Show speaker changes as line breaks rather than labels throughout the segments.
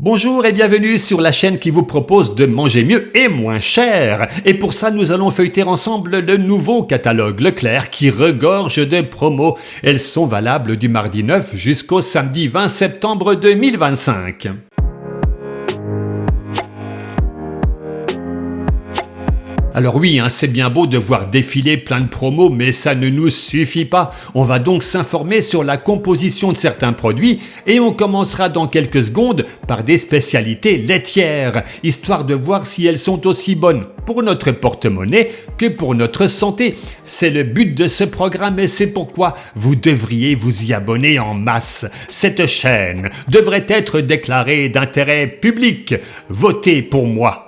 Bonjour et bienvenue sur la chaîne qui vous propose de manger mieux et moins cher. Et pour ça, nous allons feuilleter ensemble le nouveau catalogue Leclerc qui regorge de promos. Elles sont valables du mardi 9 jusqu'au samedi 20 septembre 2025. Alors oui, c'est bien beau de voir défiler plein de promos, mais ça ne nous suffit pas. On va donc s'informer sur la composition de certains produits et on commencera dans quelques secondes par des spécialités laitières, histoire de voir si elles sont aussi bonnes pour notre porte-monnaie que pour notre santé. C'est le but de ce programme et c'est pourquoi vous devriez vous y abonner en masse. Cette chaîne devrait être déclarée d'intérêt public. Votez pour moi.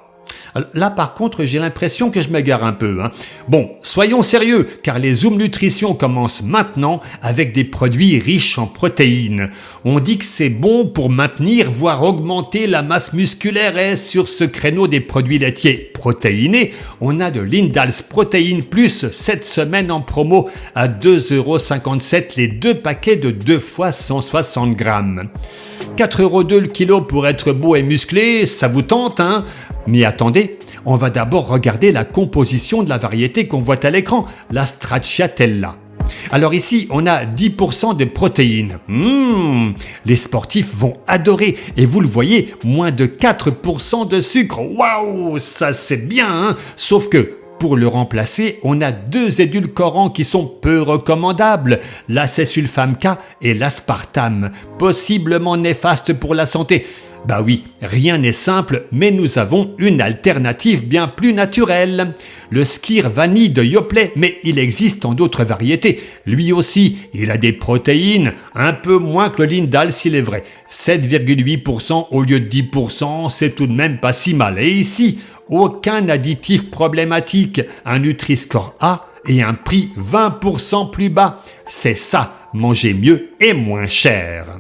Là, par contre, j'ai l'impression que je m'égare un peu. Bon, soyons sérieux, car les Zoom Nutrition commencent maintenant avec des produits riches en protéines. On dit que c'est bon pour maintenir, voire augmenter la masse musculaire. Et sur ce créneau des produits laitiers protéinés, on a de l'Indals Protein Plus cette semaine en promo à 2,57 € les deux paquets de 2 fois 160 grammes. 4,2 € le kilo pour être beau et musclé, ça vous tente, Mais attendez, on va d'abord regarder la composition de la variété qu'on voit à l'écran, la Stracciatella. Alors ici, on a 10% de protéines. Les sportifs vont adorer. Et vous le voyez, moins de 4% de sucre. Waouh, ça c'est bien, Sauf que, pour le remplacer, on a 2 édulcorants qui sont peu recommandables, l'acésulfame K et l'aspartame, possiblement néfastes pour la santé. Bah oui, rien n'est simple, mais nous avons une alternative bien plus naturelle. Le Skyr Vanille de Yoplait, mais il existe en d'autres variétés. Lui aussi, il a des protéines, un peu moins que le Lindal s'il est vrai. 7,8% au lieu de 10%, c'est tout de même pas si mal. Et ici, aucun additif problématique, un Nutri-Score A et un prix 20% plus bas. C'est ça, manger mieux et moins cher.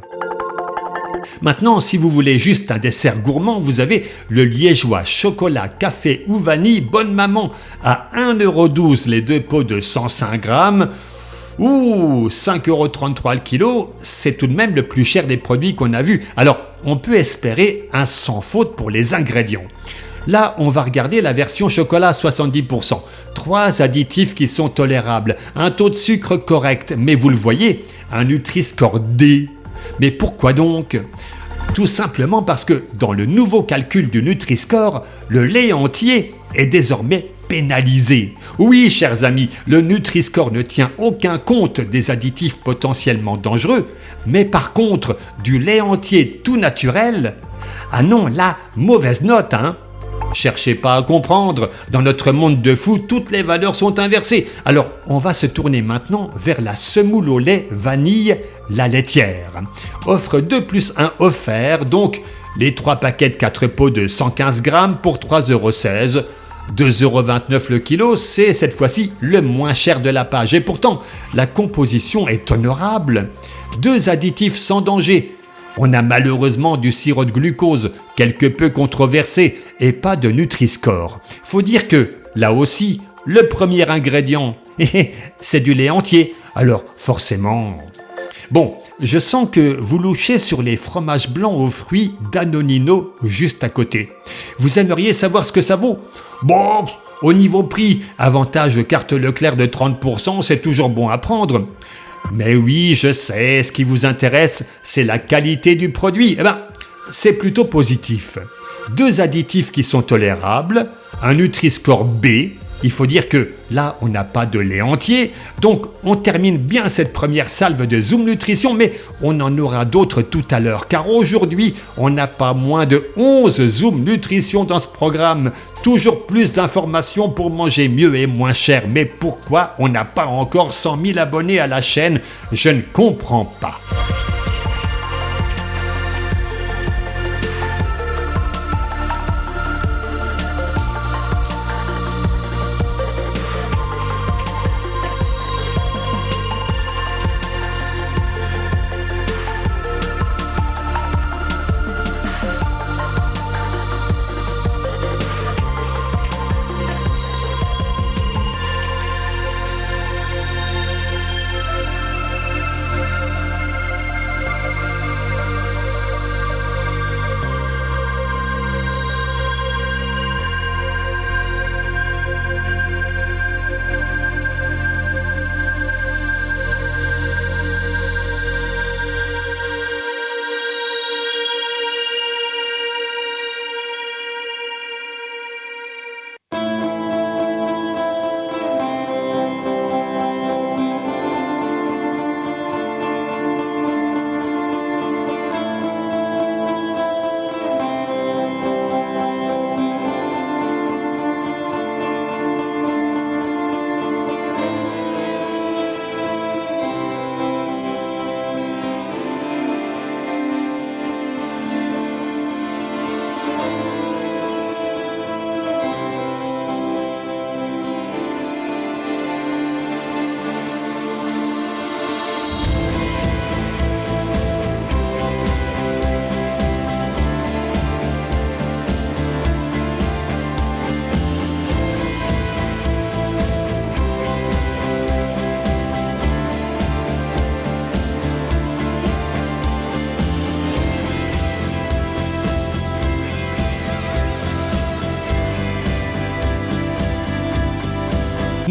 Maintenant, si vous voulez juste un dessert gourmand, vous avez le liégeois chocolat, café ou vanille Bonne Maman à 1,12 € les deux pots de 105 grammes. 5,33 € le kilo, c'est tout de même le plus cher des produits qu'on a vus. Alors, on peut espérer un sans faute pour les ingrédients. Là, on va regarder la version chocolat à 70%. 3 additifs qui sont tolérables, un taux de sucre correct, mais vous le voyez, un Nutri-Score D. Mais pourquoi donc ? Tout simplement parce que dans le nouveau calcul du Nutri-Score, le lait entier est désormais pénalisé. Oui, chers amis, le Nutri-Score ne tient aucun compte des additifs potentiellement dangereux, mais par contre, du lait entier tout naturel, non, là, mauvaise note, Cherchez pas à comprendre, dans notre monde de fou, toutes les valeurs sont inversées. Alors, on va se tourner maintenant vers la semoule au lait vanille, la laitière. Offre 2 + 1 offert, donc les 3 paquets de 4 pots de 115 grammes pour 3,16 €. 2,29 € le kilo, c'est cette fois-ci le moins cher de la page. Et pourtant, la composition est honorable. 2 additifs sans danger. On a malheureusement du sirop de glucose, quelque peu controversé, et pas de Nutri-Score. Faut dire que, là aussi, le premier ingrédient, c'est du lait entier. Alors, forcément... Bon, je sens que vous louchez sur les fromages blancs aux fruits d'Anonino juste à côté. Vous aimeriez savoir ce que ça vaut ? Bon, au niveau prix, avantage carte Leclerc de 30%, c'est toujours bon à prendre. Mais oui, je sais, ce qui vous intéresse, c'est la qualité du produit. C'est plutôt positif. 2 additifs qui sont tolérables, un Nutri-Score B. Il faut dire que là, on n'a pas de lait entier. Donc, on termine bien cette première salve de Zoom Nutrition, mais on en aura d'autres tout à l'heure. Car aujourd'hui, on n'a pas moins de 11 Zoom Nutrition dans ce programme. Toujours plus d'informations pour manger mieux et moins cher. Mais pourquoi on n'a pas encore 100 000 abonnés à la chaîne ? Je ne comprends pas.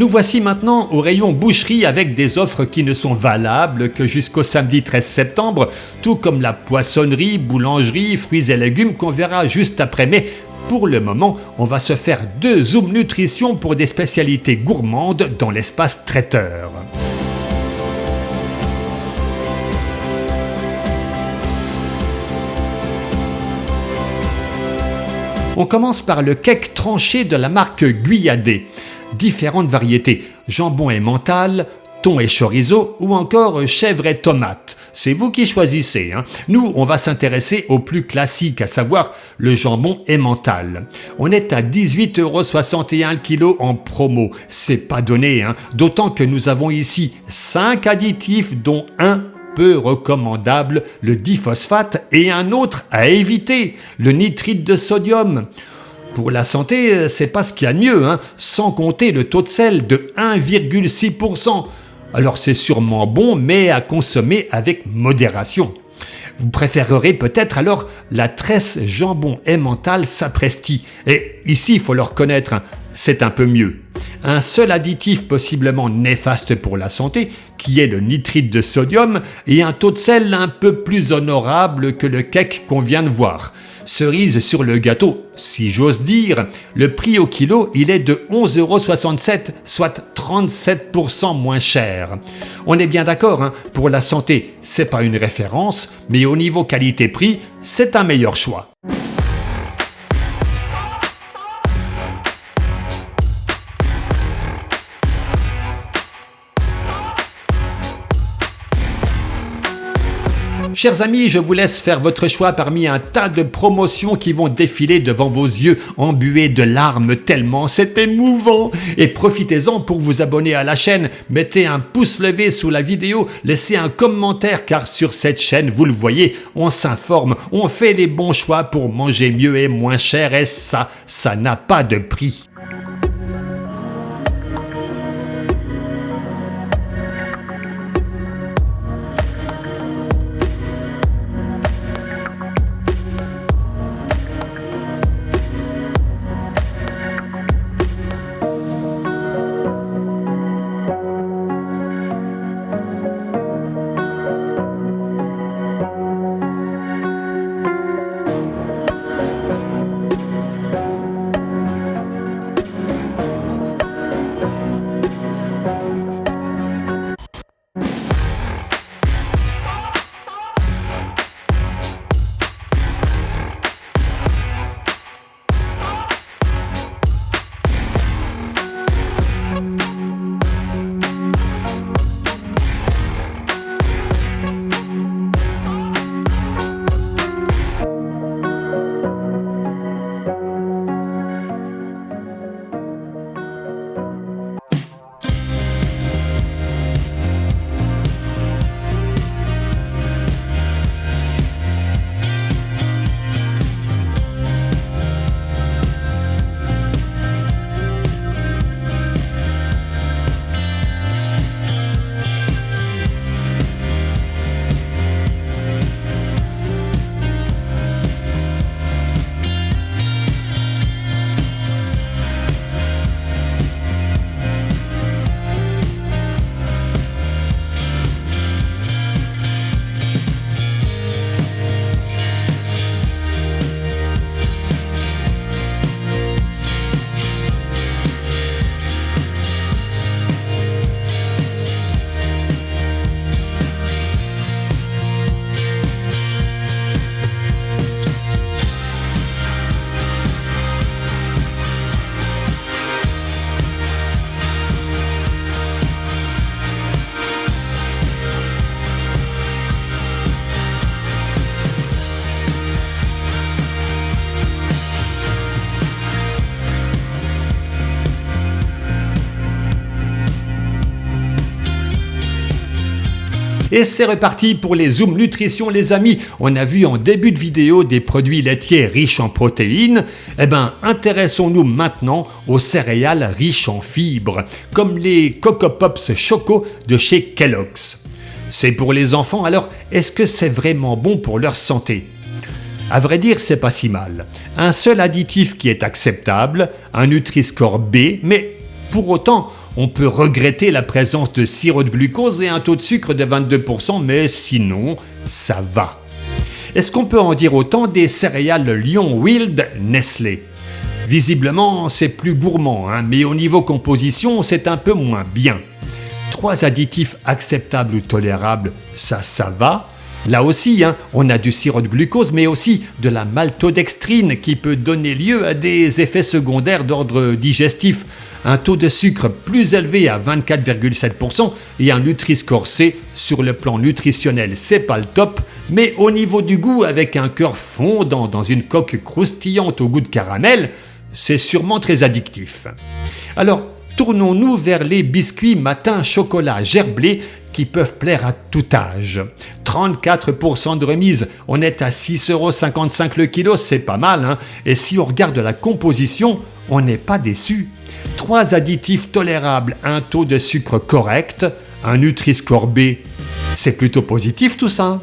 Nous voici maintenant au rayon boucherie avec des offres qui ne sont valables que jusqu'au samedi 13 septembre, tout comme la poissonnerie, boulangerie, fruits et légumes qu'on verra juste après. Mais pour le moment, on va se faire 2 Zoom Nutrition pour des spécialités gourmandes dans l'espace traiteur. On commence par le cake tranché de la marque Guyadé. Différentes variétés, jambon et mental, thon et chorizo ou encore chèvre et tomate. C'est vous qui choisissez. Nous, on va s'intéresser au plus classique, à savoir le jambon emmental. On est à 18,61 € le kilo en promo. C'est pas donné, d'autant que nous avons ici 5 additifs dont un peu recommandable, le diphosphate, et un autre à éviter, le nitrite de sodium. Pour la santé, c'est pas ce qu'il y a de mieux, sans compter le taux de sel de 1,6%. Alors c'est sûrement bon, mais à consommer avec modération. Vous préférerez peut-être alors la tresse jambon emmental sapresti. Et ici, il faut le reconnaître, c'est un peu mieux. Un seul additif possiblement néfaste pour la santé, qui est le nitrite de sodium, et un taux de sel un peu plus honorable que le cake qu'on vient de voir. Cerise sur le gâteau, si j'ose dire, le prix au kilo, il est de 11,67 €, soit 37% moins cher. On est bien d'accord, pour la santé, c'est pas une référence, mais au niveau qualité-prix, c'est un meilleur choix. Chers amis, je vous laisse faire votre choix parmi un tas de promotions qui vont défiler devant vos yeux, embués de larmes tellement c'est émouvant. Et profitez-en pour vous abonner à la chaîne, mettez un pouce levé sous la vidéo, laissez un commentaire car sur cette chaîne, vous le voyez, on s'informe, on fait les bons choix pour manger mieux et moins cher et ça n'a pas de prix. Et c'est reparti pour les Zoom Nutrition les amis. On a vu en début de vidéo des produits laitiers riches en protéines. Intéressons-nous maintenant aux céréales riches en fibres, comme les Coco Pops Choco de chez Kellogg's. C'est pour les enfants, alors est-ce que c'est vraiment bon pour leur santé ? À vrai dire, c'est pas si mal. Un seul additif qui est acceptable, un Nutri-Score B, mais Pour autant, on peut regretter la présence de sirop de glucose et un taux de sucre de 22%, mais sinon, ça va. Est-ce qu'on peut en dire autant des céréales Lion Wild Nestlé ? Visiblement, c'est plus gourmand, mais au niveau composition, c'est un peu moins bien. 3 additifs acceptables ou tolérables, ça va. Là aussi, on a du sirop de glucose, mais aussi de la maltodextrine qui peut donner lieu à des effets secondaires d'ordre digestif. Un taux de sucre plus élevé à 24,7% et un Nutri-Score C sur le plan nutritionnel, c'est pas le top, mais au niveau du goût, avec un cœur fondant dans une coque croustillante au goût de caramel, c'est sûrement très addictif. Alors, tournons-nous vers les biscuits matin chocolat gerblé qui peuvent plaire à tout âge. 34% de remise, on est à 6,55 € le kilo, c'est pas mal, Et si on regarde la composition, on n'est pas déçu. 3 additifs tolérables, un taux de sucre correct, un Nutri-Score B, c'est plutôt positif tout ça.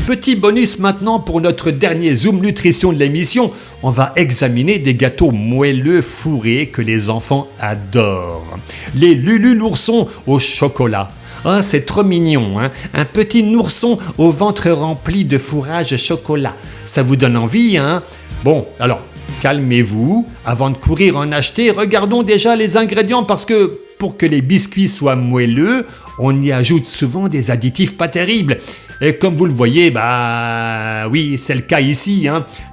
Petit bonus maintenant pour notre dernier Zoom Nutrition de l'émission, on va examiner des gâteaux moelleux fourrés que les enfants adorent. Les Lulu l'ourson au chocolat. Ah, c'est trop mignon, Un petit nourson au ventre rempli de fourrage chocolat. Ça vous donne envie, Bon, alors, calmez-vous. Avant de courir en acheter, regardons déjà les ingrédients parce que pour que les biscuits soient moelleux, on y ajoute souvent des additifs pas terribles. Et comme vous le voyez, oui, c'est le cas ici.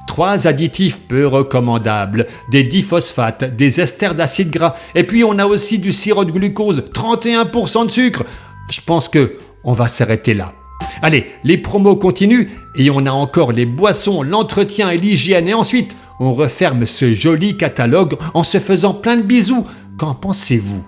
3 additifs peu recommandables, des diphosphates, des esters d'acide gras, et puis on a aussi du sirop de glucose, 31% de sucre. Je pense que on va s'arrêter là. Allez, les promos continuent et on a encore les boissons, l'entretien et l'hygiène. Et ensuite, on referme ce joli catalogue en se faisant plein de bisous. Qu'en pensez-vous ?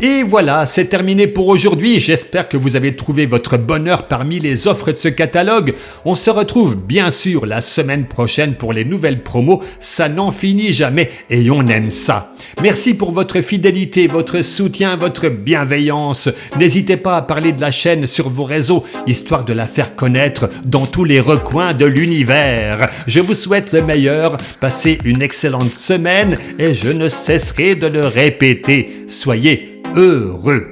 Et voilà, c'est terminé pour aujourd'hui. J'espère que vous avez trouvé votre bonheur parmi les offres de ce catalogue. On se retrouve bien sûr la semaine prochaine pour les nouvelles promos. Ça n'en finit jamais et on aime ça. Merci pour votre fidélité, votre soutien, votre bienveillance. N'hésitez pas à parler de la chaîne sur vos réseaux, histoire de la faire connaître dans tous les recoins de l'univers. Je vous souhaite le meilleur, passez une excellente semaine et je ne cesserai de le répéter. Soyez heureux.